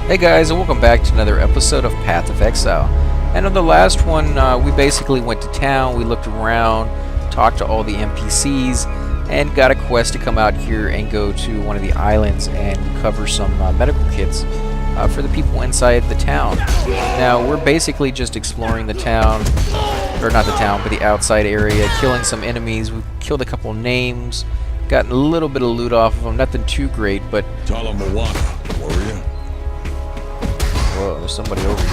Hey guys, and welcome back to another episode of Path of Exile. And on the last one, we basically went to town, we looked around, talked to all the NPCs, and got a quest to come out here and go to one of the islands and recover some medical kits for the people inside the town. Now, we're basically just exploring the town, or not the town, but the outside area, killing some enemies. We've killed a couple names, gotten a little bit of loot off of them, nothing too great, but... Moana, warrior. Whoa, there's somebody over here.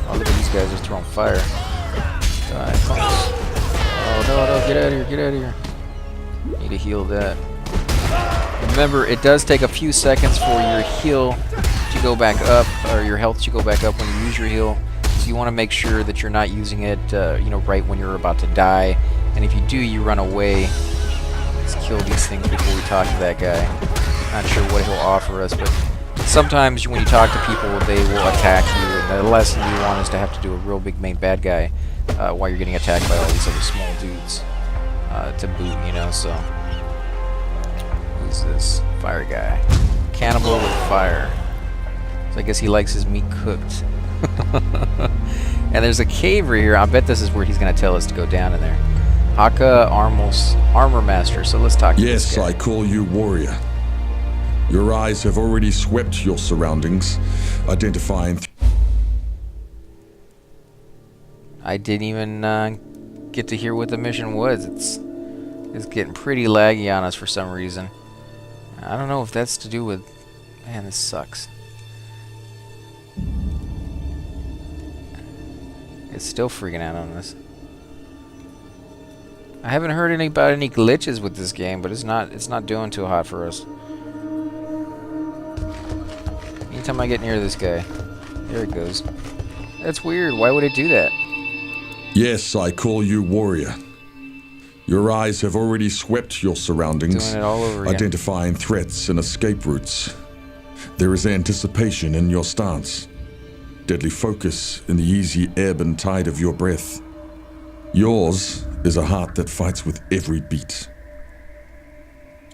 Oh, look at these guys just throwing fire. Die, punks. Oh, no, get out of here, get out of here. Need to heal that. Remember, it does take a few seconds for your heal to go back up, or your health to go back up when you use your heal. So you want to make sure that you're not using it, right when you're about to die. And if you do, you run away. Let's kill these things before we talk to that guy. Not sure what he'll offer us, but sometimes when you talk to people, they will attack you, and the last thing you want is to have to do a real big main bad guy while you're getting attacked by all these other small dudes to boot, so. Who's this? Fire guy. Cannibal with fire. So I guess he likes his meat cooked. And there's a cave right here. I bet this is where he's going to tell us to go down in there. Haku Armourmaster, so let's talk to this guy. Yes, I call you warrior. Your eyes have already swept your surroundings, identifying... I didn't even get to hear what the mission was. It's getting pretty laggy on us for some reason. I don't know if that's to do with... Man, this sucks. It's still freaking out on us. I haven't heard about any glitches with this game, but it's not doing too hot for us. Anytime I get near this guy. There it goes. That's weird. Why would it do that? Yes, I call you warrior. Your eyes have already swept your surroundings, Doing it all over again. identifying threats and escape routes. There is anticipation in your stance. Deadly focus in the easy ebb and tide of your breath. Yours is a heart that fights with every beat.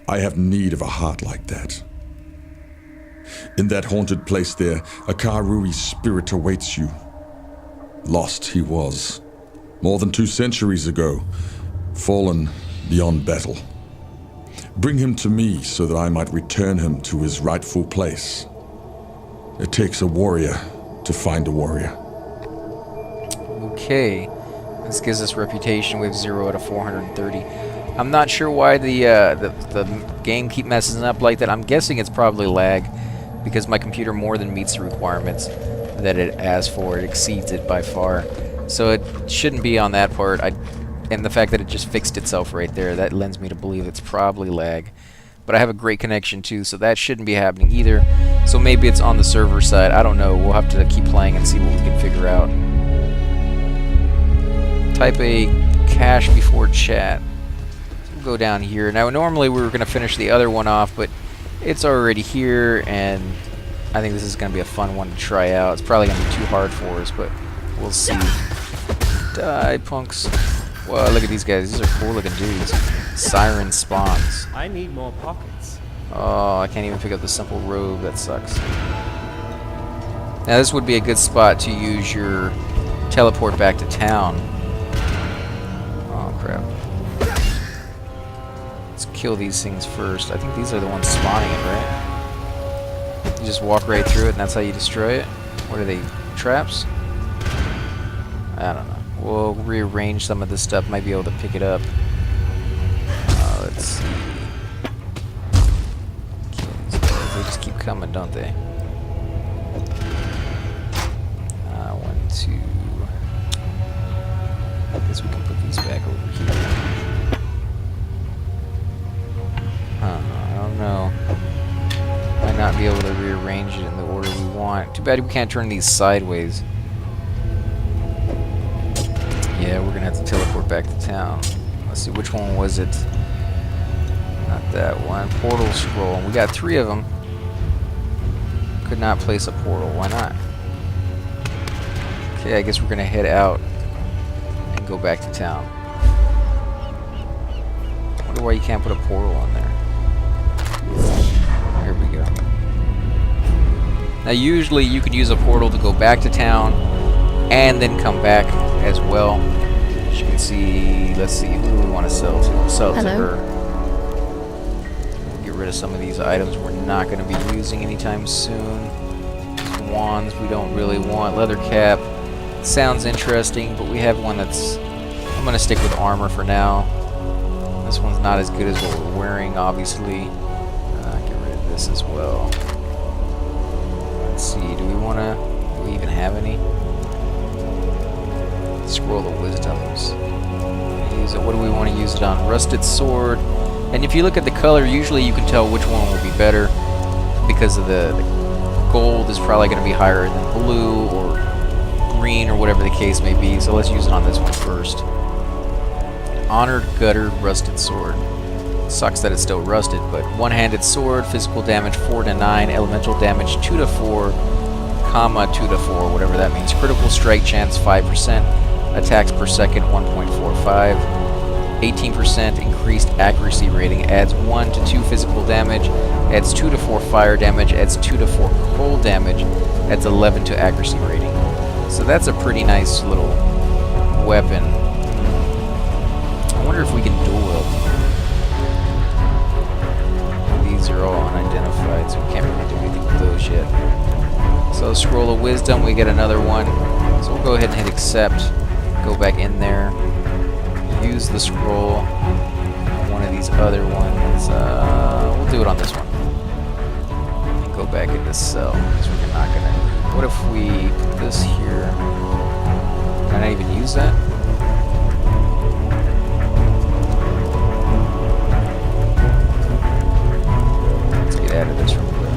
I have need of a heart like that. In that haunted place there, a Karui's spirit awaits you. Lost he was, more than 2 centuries ago, fallen beyond battle. Bring him to me so that I might return him to his rightful place. It takes a warrior to find a warrior. Okay. This gives us reputation. We have 0 out of 430. I'm not sure why the game keep messing up like that. I'm guessing it's probably lag, because my computer more than meets the requirements that it asks for. It exceeds it by far. So it shouldn't be on that part. And the fact that it just fixed itself right there, that lends me to believe it's probably lag. But I have a great connection too, so that shouldn't be happening either. So maybe it's on the server side. I don't know. We'll have to keep playing and see what we can figure out. Type a cache before chat. So we'll go down here. Now, normally we were going to finish the other one off, but it's already here, and I think this is going to be a fun one to try out. It's probably going to be too hard for us, but we'll see. Die, punks. Wow, look at these guys. These are cool looking dudes. Siren spawns. I need more pockets. Oh, I can't even pick up the simple robe. That sucks. Now, this would be a good spot to use your teleport back to town. Oh, crap. Let's kill these things first. I think these are the ones spawning it, right? You just walk right through it, and that's how you destroy it? What are they, traps? I don't know. We'll rearrange some of this stuff. Might be able to pick it up. Let's see. Kill these guys. They just keep coming, don't they? 1, 2. I guess we can put these back over here. I don't know. Might not be able to rearrange it in the order we want. Too bad we can't turn these sideways. Yeah, we're gonna have to teleport back to town. Let's see, which one was it? Not that one. Portal scroll. We got 3 of them. Could not place a portal. Why not? Okay, I guess we're gonna head out and go back to town. I wonder why you can't put a portal on there. Here we go. Now usually you can use a portal to go back to town and then come back as well. As you can see, let's see, who do we want to sell to? Sell to her. We'll get rid of some of these items we're not going to be using anytime soon. These wands we don't really want. Leather cap sounds interesting, but we have one that's... I'm going to stick with armor for now. This one's not as good as what we're wearing, obviously. Get rid of this as well. Let's see, do we even have any? Scroll of Wisdoms. Use it. What do we want to use it on? Rusted Sword. And if you look at the color, usually you can tell which one will be better because of the gold is probably going to be higher than blue or green or whatever the case may be. So let's use it on this one first. Honored Gutter Rusted Sword. Sucks that it's still rusted, but one-handed sword, physical damage 4 to 9, elemental damage 2 to 4, comma 2 to 4, whatever that means. Critical strike chance 5%, attacks per second 1.45, 18% increased accuracy rating, adds 1 to 2 physical damage, adds 2 to 4 fire damage, adds 2 to 4 cold damage, adds 11 to accuracy rating. So that's a pretty nice little weapon. I wonder if we can dual wield. These are all unidentified, so we can't really do anything with those yet. So Scroll of Wisdom, we get another one. So we'll go ahead and hit accept. Go back in there. Use the scroll on one of these other ones. We'll do it on this one. And go back into sell, because we're not gonna... What if we put this here? Can I even use that? Out of this real quick.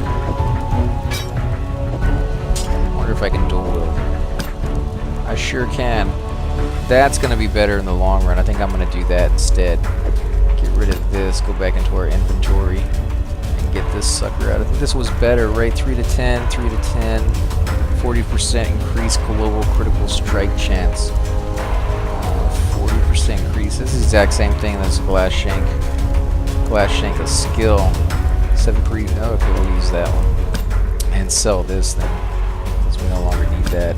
Wonder if I can dual wield. I sure can. That's going to be better in the long run. I think I'm going to do that instead. Get rid of this, go back into our inventory, and get this sucker out. I think this was better, right? 3 to 10, 3 to 10, 40% increased global critical strike chance. 40% increase. This is the exact same thing as Glass Shank. Glass Shank is skill. 7 pre. Oh, okay, we'll use that one and sell this then, since we no longer need that.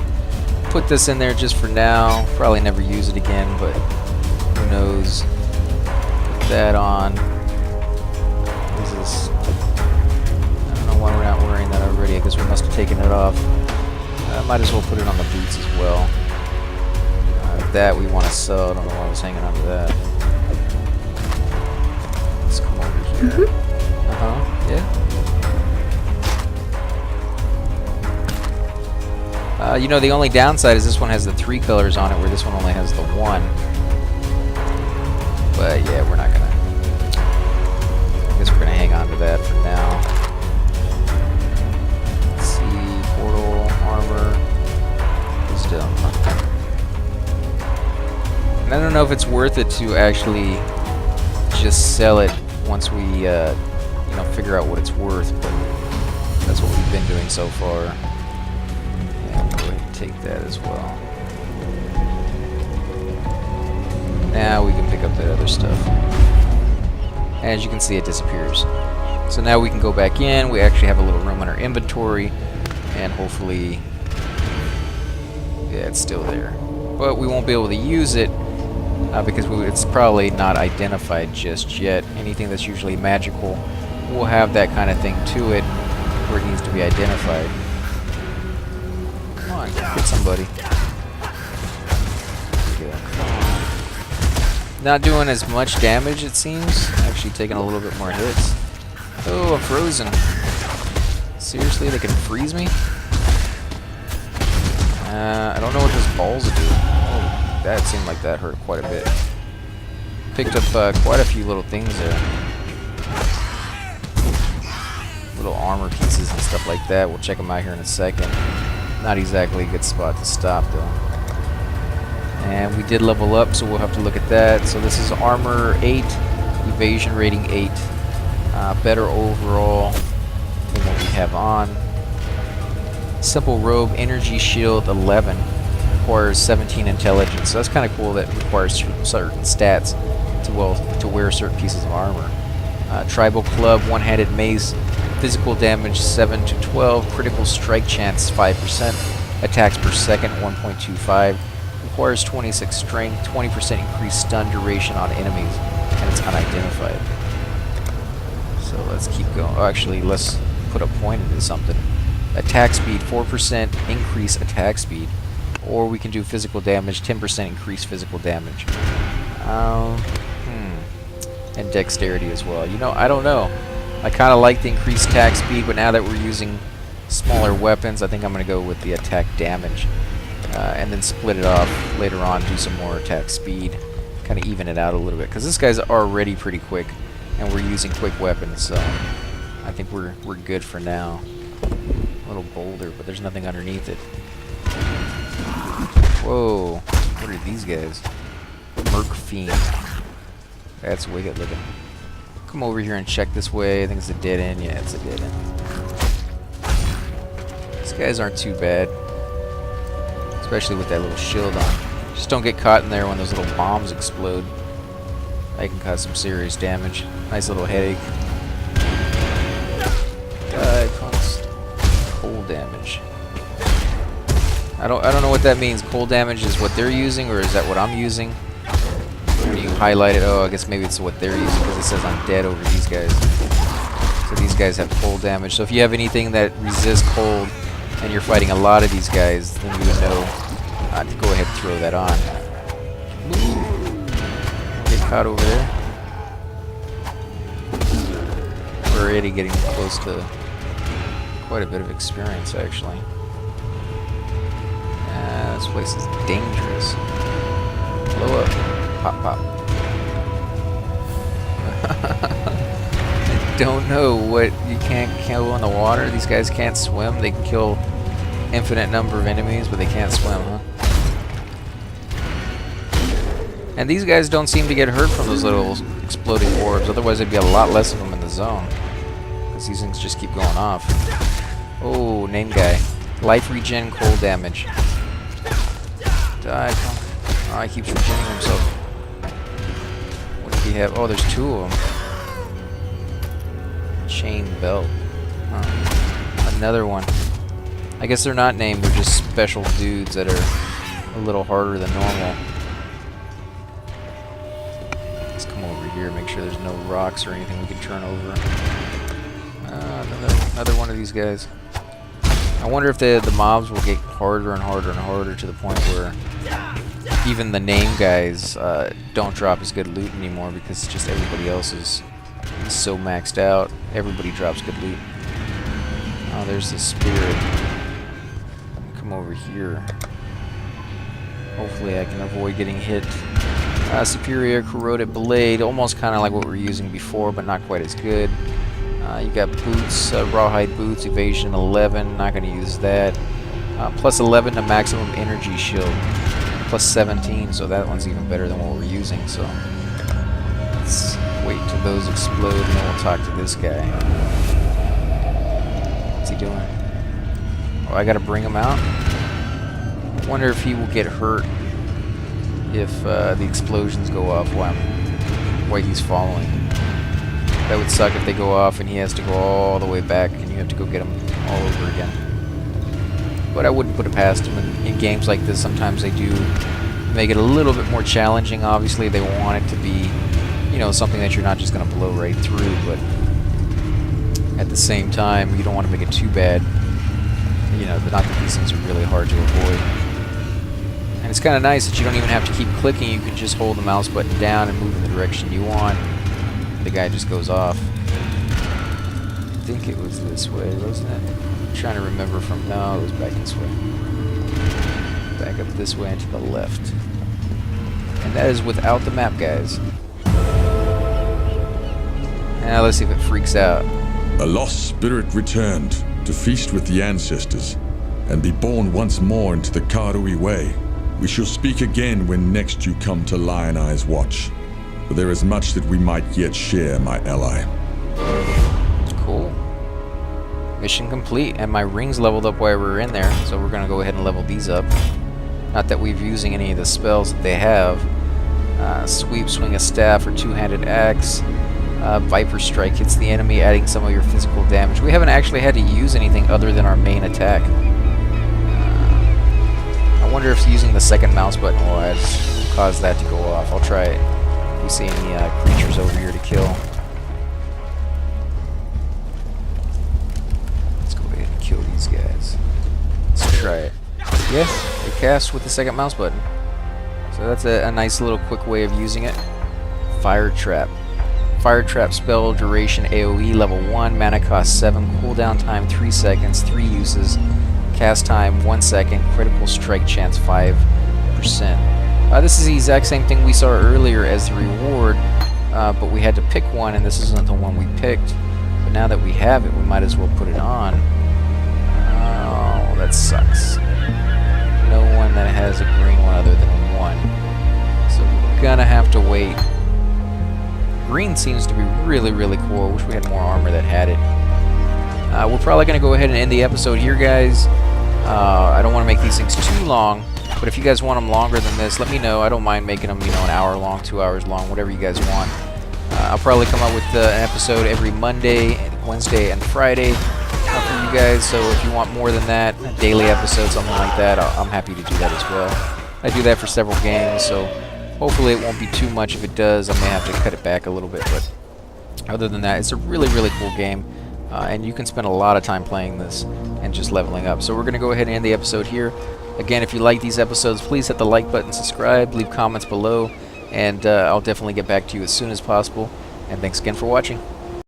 Put this in there just for now. Probably never use it again, but who knows? Put that on. What is this? I don't know why we're not wearing that already. I guess we must have taken it off. Might as well put it on the boots as well. That we want to sell. I don't know why I was hanging on to that. Let's come over here. Yeah. You know, the only downside is this one has the 3 colors on it, where this one only has the 1. But yeah, we're not gonna... I guess we're gonna hang on to that for now. Let's see, portal, armor, wisdom. And I don't know if it's worth it to actually just sell it once we, you know, figure out what it's worth, but that's what we've been doing so far. And we'll go ahead and take that as well. Now we can pick up that other stuff. As you can see, it disappears. So now we can go back in. We actually have a little room in our inventory, and hopefully, yeah, it's still there. But we won't be able to use it because it's probably not identified just yet. Anything that's usually magical will have that kind of thing to it where it needs to be identified. Come on, get somebody. Not doing as much damage, it seems. Actually taking a little bit more hits. Oh, I'm frozen. Seriously, they can freeze me? I don't know what those balls do. Oh, that seemed like that hurt quite a bit. Picked up quite a few little things there. Little armor pieces and stuff like that. We'll check them out here in a second. Not exactly a good spot to stop, though. And we did level up, so we'll have to look at that. So this is armor 8, evasion rating 8. Better overall than what we have on. Simple robe, energy shield 11. Requires 17 intelligence. So that's kind of cool that requires certain stats to wear certain pieces of armor. Tribal club, one-handed mace, Physical damage 7 to 12. Critical strike chance 5%. Attacks per second 1.25. Requires 26 strength. 20% increased stun duration on enemies. And it's unidentified. So let's keep going. Oh, actually, let's put a point into something. Attack speed 4% increase attack speed. Or we can do physical damage 10% increase physical damage. And dexterity as well. You know, I don't know. I kind of like the increased attack speed, but now that we're using smaller weapons, I think I'm going to go with the attack damage. And then split it off later on, do some more attack speed. Kind of even it out a little bit. Because this guy's already pretty quick, and we're using quick weapons, so I think we're good for now. A little boulder, but there's nothing underneath it. Whoa. What are these guys? Merc Fiend. That's wicked looking. Come over here and check this way. I think it's a dead end. Yeah, it's a dead end. These guys aren't too bad. Especially with that little shield on. Just don't get caught in there when those little bombs explode. That can cause some serious damage. Nice little headache. Cold damage. I don't know what that means. Cold damage is what they're using, or is that what I'm using? When you highlight it, oh, I guess maybe it's what they're using because it says I'm dead over these guys. So these guys have cold damage. So if you have anything that resists cold and you're fighting a lot of these guys, then you would know to go ahead and throw that on. Get caught over there. We're already getting close to quite a bit of experience, actually. This place is dangerous. Blow up. Pop, pop. I don't know what you can't kill in the water. These guys can't swim. They can kill infinite number of enemies, but they can't swim, huh? And these guys don't seem to get hurt from those little exploding orbs. Otherwise, there'd be a lot less of them in the zone. Because these things just keep going off. Oh, name guy. Life regen, cold damage. Die. Oh, he keeps regenerating himself. What did he have? Oh, there's two of them. Chain belt. Huh. Another one. I guess they're not named. They're just special dudes that are a little harder than normal. Let's come over here. Make sure there's no rocks or anything we can turn over. Another one of these guys. I wonder if the mobs will get harder and harder and harder to the point where even the name guys don't drop as good loot anymore because just everybody else is so maxed out. Everybody drops good loot. Oh, there's the spirit. Come over here. Hopefully I can avoid getting hit. Superior corroded blade, almost kind of like what we were using before, but not quite as good. You got boots, rawhide boots, evasion 11, not going to use that. Plus 11 to maximum energy shield, plus 17, so that one's even better than what we're using, so let's wait till those explode and then we'll talk to this guy. What's he doing? Oh, I got to bring him out? I wonder if he will get hurt if the explosions go off while he's following. That would suck if they go off and he has to go all the way back and you have to go get him all over again. But I wouldn't put it past him. In games like this, sometimes they do make it a little bit more challenging. Obviously, they want it to be, you know, something that you're not just going to blow right through. But at the same time, you don't want to make it too bad. You know, not that these things are really hard to avoid. And it's kind of nice that you don't even have to keep clicking. You can just hold the mouse button down and move in the direction you want. The guy just goes off. I think it was this way, wasn't it? I'm trying to remember from... No, it was back this way. Back up this way and to the left. And that is without the map, guys. Now let's see if it freaks out. A lost spirit returned to feast with the ancestors and be born once more into the Karui way. We shall speak again when next you come to Lion Eye's watch. For there is much that we might yet share, my ally. Cool. Mission complete, and my rings leveled up while we were in there, so we're going to go ahead and level these up. Not that we've using any of the spells that they have. Sweep, swing a staff, or two-handed axe. Viper Strike hits the enemy, adding some of your physical damage. We haven't actually had to use anything other than our main attack. I wonder if using the second mouse button will cause that to go off. I'll try it. If we see any creatures over here to kill. Let's go ahead and kill these guys. Let's try it. Yeah, it casts with the second mouse button. So that's a nice little quick way of using it. Fire Trap. Fire Trap spell duration AoE level 1, mana cost 7, cooldown time 3 seconds, 3 uses, cast time 1 second, critical strike chance 5%. This is the exact same thing we saw earlier as the reward, but we had to pick one, and this isn't the one we picked. But now that we have it, we might as well put it on. Oh, that sucks. No one that has a green one other than one. So we're gonna have to wait. Green seems to be really, really cool. I wish we had more armor that had it. We're probably going to go ahead and end the episode here, guys. I don't want to make these things too long, but if you guys want them longer than this, let me know. I don't mind making them, you know, an hour long, 2 hours long, whatever you guys want. I'll probably come up with an episode every Monday, Wednesday, and Friday for you guys. So if you want more than that, a daily episode, something like that, I'm happy to do that as well. I do that for several games, so hopefully it won't be too much. If it does, I may have to cut it back a little bit, but other than that, it's a really, really cool game, and you can spend a lot of time playing this and just leveling up. So we're going to go ahead and end the episode here. Again, if you like these episodes, please hit the like button, subscribe, leave comments below, and I'll definitely get back to you as soon as possible. And thanks again for watching.